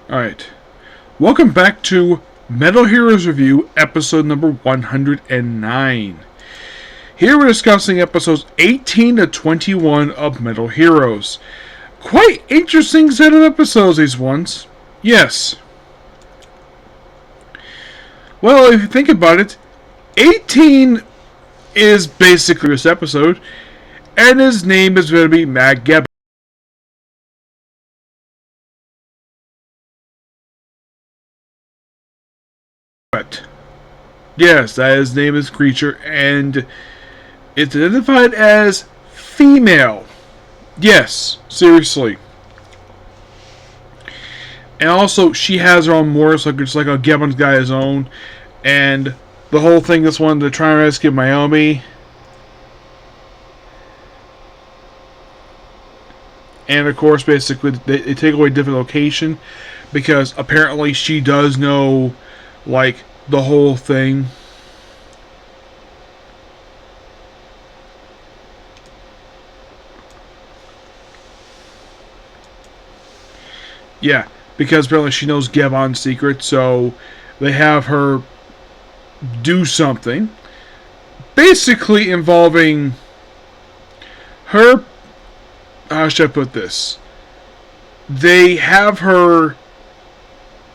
Alright. Welcome back to Metal Heroes Review, episode number 109. Here we're discussing episodes 18 to 21 of Metal Heroes. Quite interesting set of episodes, these ones. Yes. Well, if you think about it, 18 is basically this episode, and his name is going to be Matt Gebbon. Yes, that his name is Creature, and it's identified as female. Yes, seriously. And also, she has her own motorcycle, just like a Gebbon's got his own. And the whole thing, this one, to try and rescue Naomi. And of course, basically, they take away a different location, because apparently she does know, like, the whole thing. Yeah, because apparently she knows Gebbon's secret, so they have her do something. Basically involving her. How should I put this? They have her.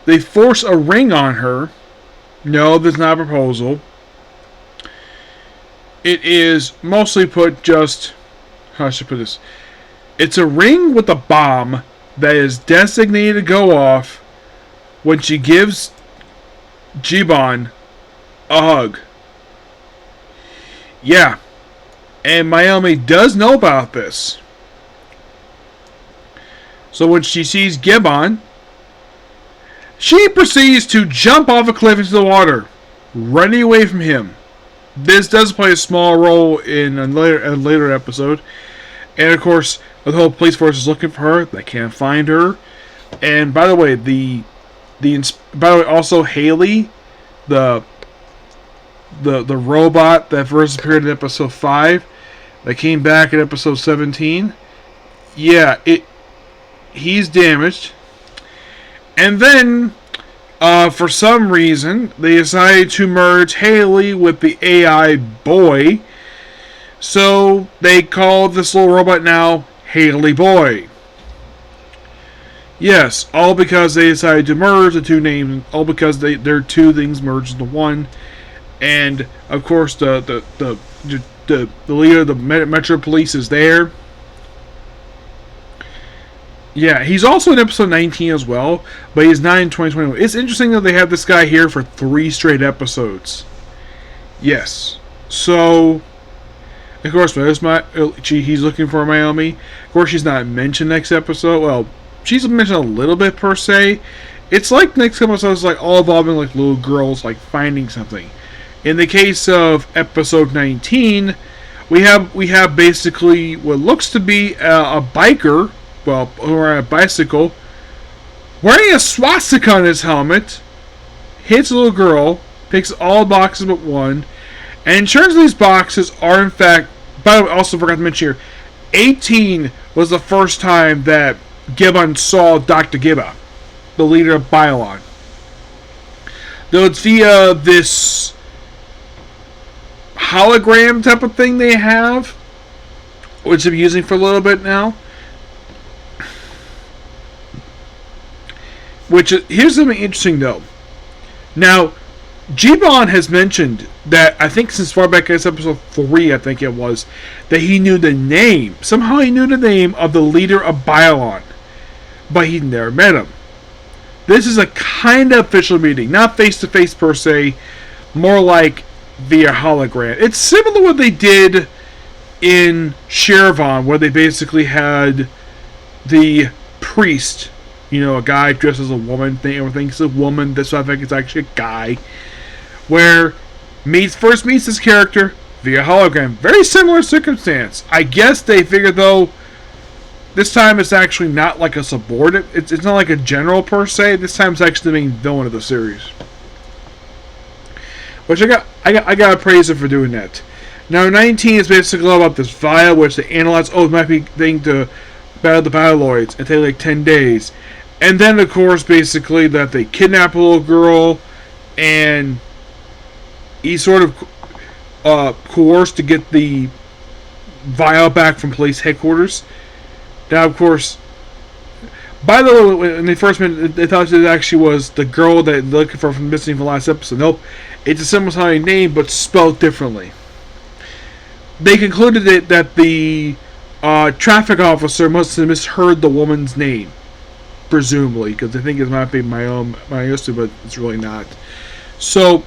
They force a ring on her. No, that's not a proposal. It is mostly put just. How should I put this? It's a ring with a bomb that is designated to go off when she gives Jiban a hug. Yeah. And Naomi does know about this. So when she sees Gebbon, she proceeds to jump off a cliff into the water, running away from him. This does play a small role in a later episode. And of course, the whole police force is looking for her. They can't find her. And by the way, also Haley, the robot that first appeared in episode 5, that came back in episode 17. Yeah, he's damaged. And then, for some reason, they decided to merge Haley with the AI boy. So they call this little robot now Haley Boy. Yes, all because they decided to merge the two names. All because they're two things merged into one. And of course, the leader of the Metro Police is there. Yeah, he's also in episode 19 as well, but he's not in 2021. It's interesting that they have this guy here for 3 straight episodes. Yes. So, of course, he's looking for Naomi. Of course, she's not mentioned next episode. Well, she's mentioned a little bit per se. It's like next episode is like all involving like little girls like finding something. In the case of episode 19, we have basically what looks to be a biker, well, or a bicycle, wearing a swastika on his helmet, hits a little girl, picks all boxes but one, and turns these boxes are in fact, by the way, also forgot to mention here, 18 was the first time that Gebbon saw Dr. Gibba, the leader of Bylon. Though it's via this hologram type of thing they have, which they've been using for a little bit now. Here's something interesting though. Now, Jiban has mentioned that, I think since far back as episode 3, I think it was, that he knew the name. Somehow he knew the name of the leader of Bylon. But he never met him. This is a kind of official meeting. Not face-to-face per se. More like via hologram. It's similar to what they did in Shervan, where they basically had the priest, a guy dressed as a woman, everyone thinks it's a woman, that's why I think it's actually a guy, where first meets this character via hologram. Very similar circumstance. I guess they figured, though, this time it's actually not like a subordinate, it's not like a general per se, this time it's actually the main villain of the series. Which I gotta praise him for doing that. Now 19 is basically all about this vial which they analyze, it might be thing to battle the Bioloids and take like 10 days. And then, of course, basically that they kidnap a little girl, and he's sort of coerced to get the vial back from police headquarters. Now, of course, by the way, when they first met, they thought it actually was the girl that they're looking for from missing from the last episode. Nope, it's a similar sounding name, but spelled differently. They concluded that the traffic officer must have misheard the woman's name, presumably, because I think it might be my Mayosu, but it's really not. So,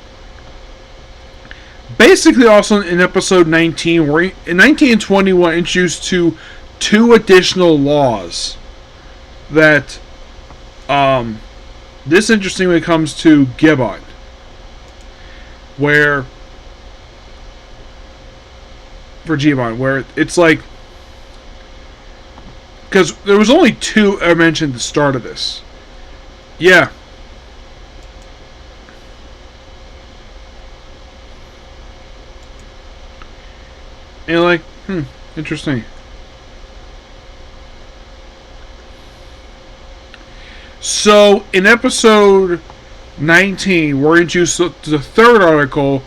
basically, also in episode 19, we're in 19 and 21 introduced to 2 additional laws that this interesting when it comes to Jiban, where it's like, because there was only 2 I mentioned at the start of this. Yeah. And like, interesting. So, in episode 19, we're introduced to the 3rd article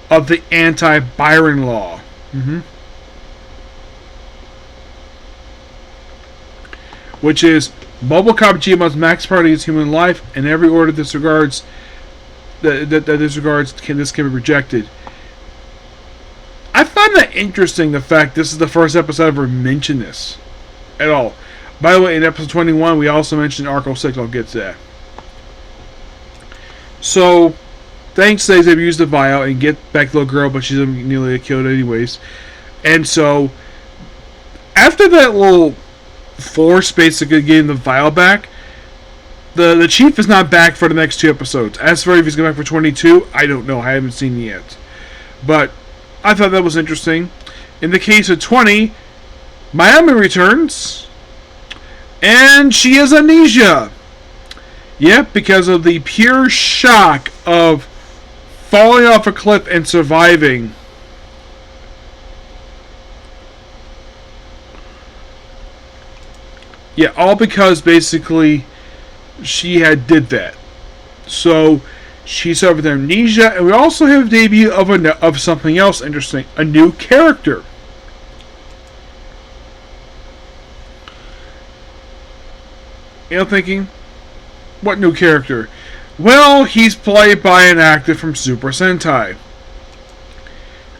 of the anti-Byron law. Which is, Mobile Cop Jiban's max priority is human life, and every order disregards this can be rejected. I find that interesting, the fact this is the first episode I've ever mentioned this at all. By the way, in episode 21, we also mentioned Arco 6. I'll get to that. So, thanks to they've used the vial and get back the little girl, but she's nearly killed anyways. And so, after that little force basically getting the vial back, the chief is not back for the next 2 episodes. As for if he's going back for 22, I don't know. I haven't seen it yet. But I thought that was interesting. In the case of 20, Miami returns, and she has amnesia. Yep, because of the pure shock of falling off a cliff and surviving. Yeah, all because basically she did that. So she suffered amnesia, and we also have a debut of something else interesting, a new character. You're thinking, what new character? Well, he's played by an actor from Super Sentai.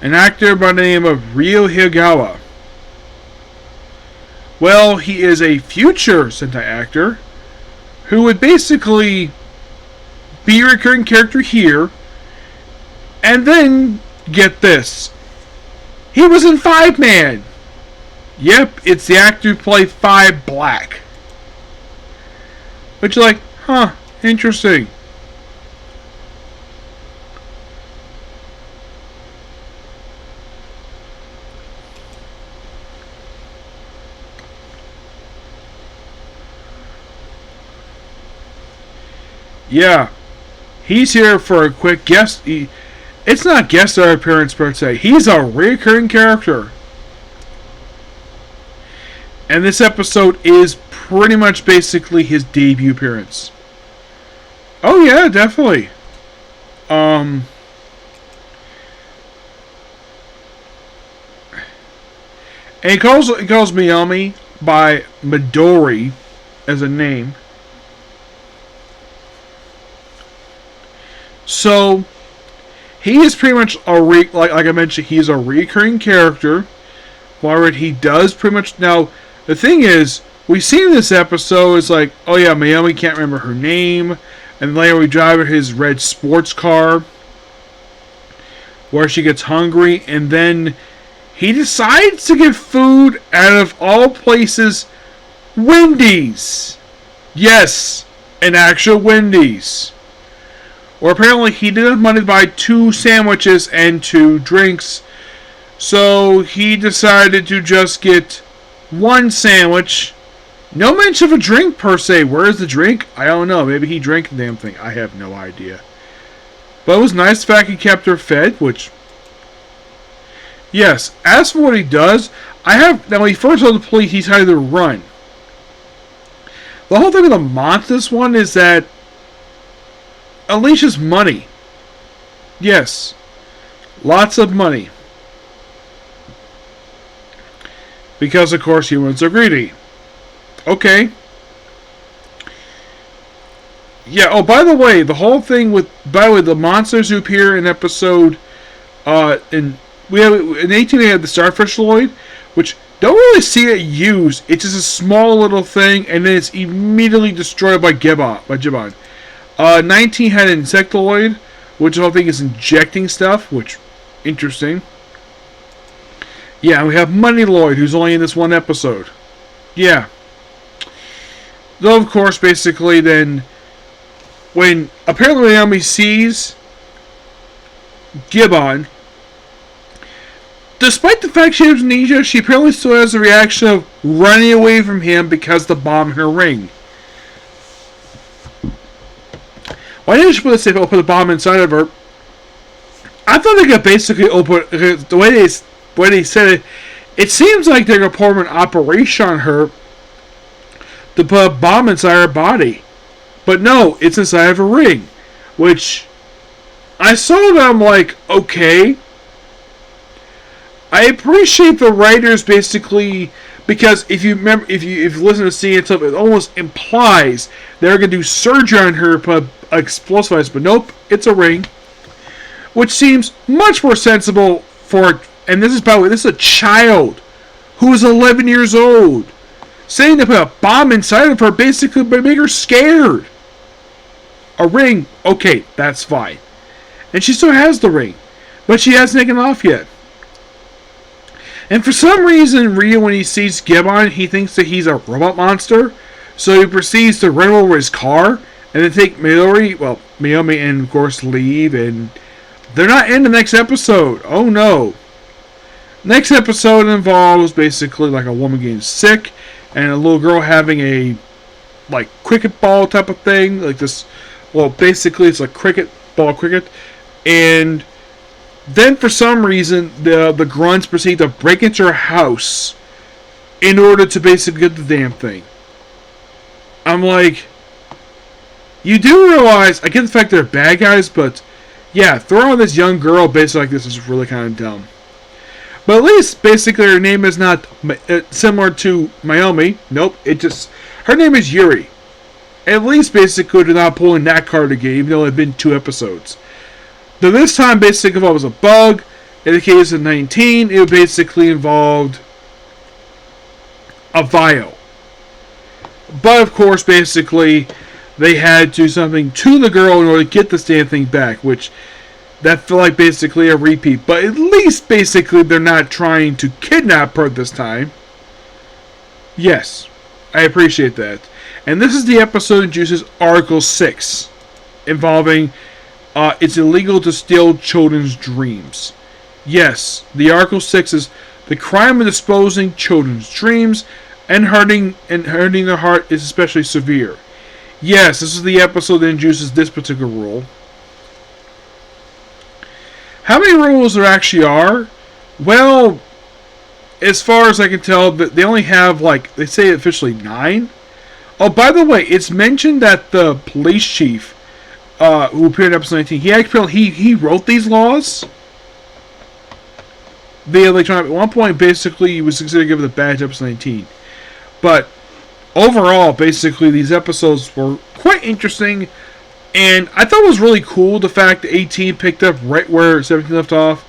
An actor by the name of Ryo Higawa. Well, he is a future Sentai actor who would basically be a recurring character here, and then, get this, he was in 5-Man. Yep, it's the actor who played 5 Black. Which you're like, huh, interesting. Yeah, he's here for a quick guest. It's not guest star appearance per se. He's a recurring character. And this episode is pretty much basically his debut appearance. Oh yeah, definitely. And he calls Miami by Midori as a name. So he is pretty much like I mentioned, he's a recurring character. However, he does pretty much now. The thing is, we see in this episode, it's like, oh yeah, Miami can't remember her name, and later we drive his red sports car, where she gets hungry, and then he decides to get food out of all places, Wendy's. Yes, an actual Wendy's. Or apparently he didn't have money to buy 2 sandwiches and 2 drinks, so he decided to just get 1 sandwich. No mention of a drink per se. Where is the drink? I don't know. Maybe he drank the damn thing. I have no idea. But it was nice the fact he kept her fed, which... Yes, as for what he does, now when he first told the police, he's had to run. The whole thing with the Monsters one is that Alicia's money. Yes. Lots of money. Because, of course, humans are greedy. Okay. Yeah, oh, by the way, the whole thing with... By the way, the monsters who appear in episode... in 18 we had the Starfish Lloyd, which don't really see it used. It's just a small little thing, and then it's immediately destroyed by Jiban. 19 had an Insectoid, which the whole thing is injecting stuff, which... Interesting. Yeah, we have Money Lloyd, who's only in this one episode. Yeah. Though, of course, basically, then... When apparently Naomi sees Jiban, despite the fact she has amnesia, she apparently still has a reaction of running away from him because of the bomb in her ring. Why didn't she put the bomb inside of her? I thought they could basically open the way they said it. It seems like they're going to perform an operation on her to put a bomb inside her body. But no, it's inside of a ring. Which, I saw that, I'm like, okay. I appreciate the writers basically, because if you remember, if you listen to the scene itself, it almost implies they're going to do surgery on her, put explosives, but nope, it's a ring. Which seems much more sensible for, and this is, by the way, this is a child who is 11 years old. Saying to put a bomb inside of her basically would make her scared. A ring, okay, that's fine. And she still has the ring, but she hasn't taken it off yet. And for some reason, Ryu, when he sees Gibbon, he thinks that he's a robot monster. So he proceeds to run over his car and then take Mayumi and, of course, leave. And they're not in the next episode. Oh, no. Next episode involves basically like a woman getting sick and a little girl having a like cricket ball type of thing. Like this, well, basically it's like cricket. And then for some reason the grunts proceed to break into her house in order to basically get the damn thing. I'm like, you do realize, I get the fact they're bad guys, but yeah, throwing this young girl basically like this is really kind of dumb. But at least basically her name is not similar to Mayumi. Nope, her name is Yuri. At least basically they're not pulling that card again, even though it had been 2 episodes. Though this time basically if it was a bug, in the case of 19, it basically involved a vial. But of course basically they had to do something to the girl in order to get this damn thing back, which that felt like basically a repeat. But at least basically they're not trying to kidnap her this time. Yes, I appreciate that. And this is the episode that introduces Article 6, involving it's illegal to steal children's dreams. Yes, the Article 6 is the crime of disposing children's dreams and hurting their heart is especially severe. Yes, this is the episode that introduces this particular rule. How many rules there actually are? Well, as far as I can tell, they only have, like, they say officially 9. Oh, by the way, it's mentioned that the police chief, who appeared in episode 19, he wrote these laws. At one point, basically, he was considered given the badge episode 19. But overall, basically, these episodes were quite interesting. And I thought it was really cool the fact that 18 picked up right where 17 left off.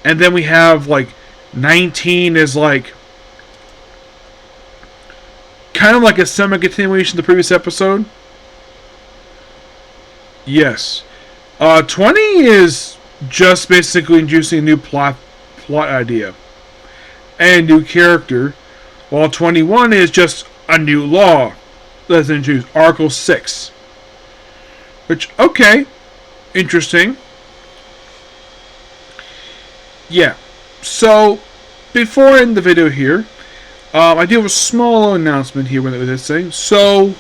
And then we have, like, 19 is, like, kind of like a semi-continuation of the previous episode. Yes. 20 is just basically introducing a new plot idea. And a new character. While 21 is just a new law that's introduced. Article 6. Which, okay. Interesting. Yeah. So, before I end the video here, I do have a small announcement here with this thing. So,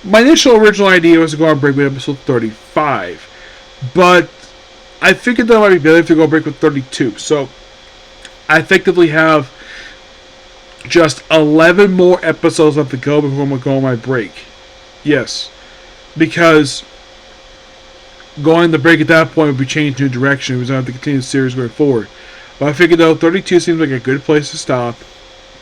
my initial original idea was to go on break with episode 35. But, I figured that might be better to go on break with 32. So, I effectively have just 11 more episodes left to go before I'm going to go on my break. Yes. Because going the break at that point would be changed new direction. We was going to have to continue the series going forward. But I figured though 32 seems like a good place to stop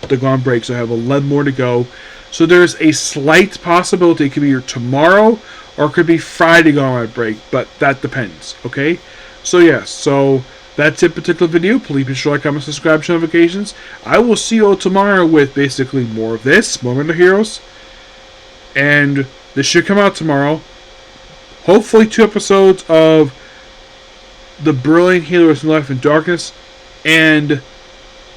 to go on break. So I have 11 more to go. So there's a slight possibility it could be either tomorrow or it could be Friday going on my break. But that depends. Okay? So yes. So that's it particular video. Please be sure to like, comment, subscribe, turn notifications. I will see you all tomorrow with basically more of this, more Winter Heroes. And this should come out tomorrow. Hopefully 2 episodes of The Brilliant Healers in Life in Darkness. And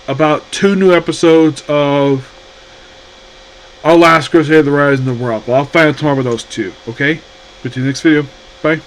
about 2 new episodes of Our Last Crusade, The Rise in the World. But I'll find out tomorrow with those 2. Okay? See you in the next video. Bye.